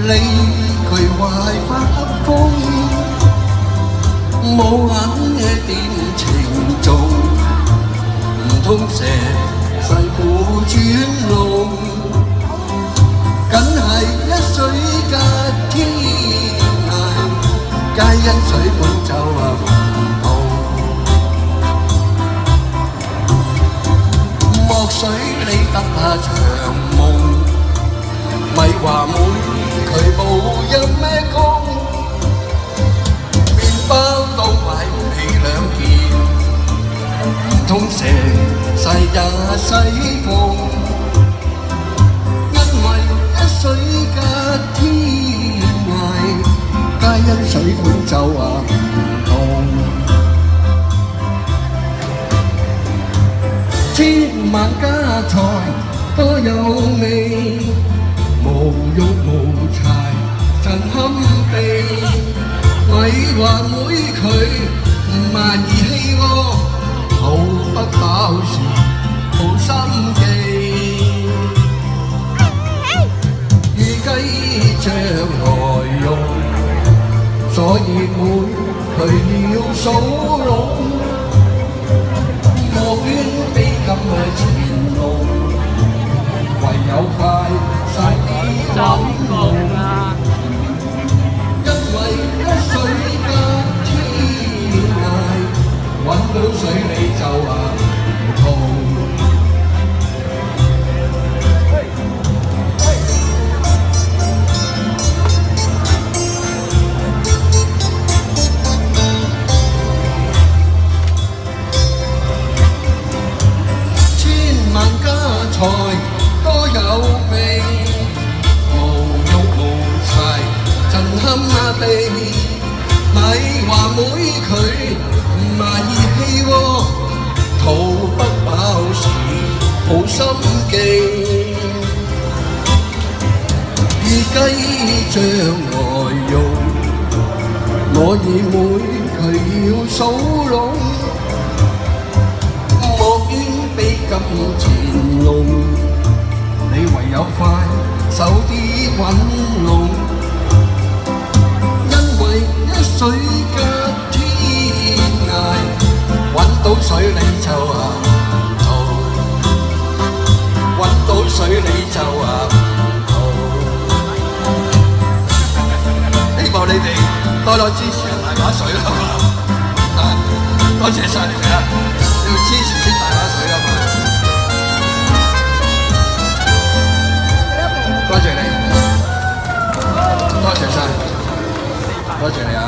理佢壞發瘋，冇眼嘅點情做，唔通成世苦轉路，梗係一水隔天涯，皆因水本就唔同。莫水你得下長夢，咪話妹佢冇陰咩功，麵包都買唔起兩件，唔通成世也洗縫，因為一水隔天涯，皆因水本就唔同。千萬家財多有味，無肉無柴真堪備，咪話妹佢唔萬兒戲喎，肚不飽時好心機，如雞將來用，所以妹佢要數籠，莫怨悲咁嘅前路，唯有快晒啲揾路，因為一水隔天涯，揾到水你就唔同。千萬家財多有味，無肉無柴真堪備，咪話妹佢唔萬兒戲喎，肚不飽時好心機，如雞將來用，我以妹佢要數籠，莫怨悲咁前路，你唯有快手啲揾路，因為一水隔天涯，揾到水你就逃，揾到水你就逃。希望你哋多多支持大把水啦嘛，多謝晒你哋啊！要支持啲大把水啊嘛。多謝你，多謝晒，多謝你啊！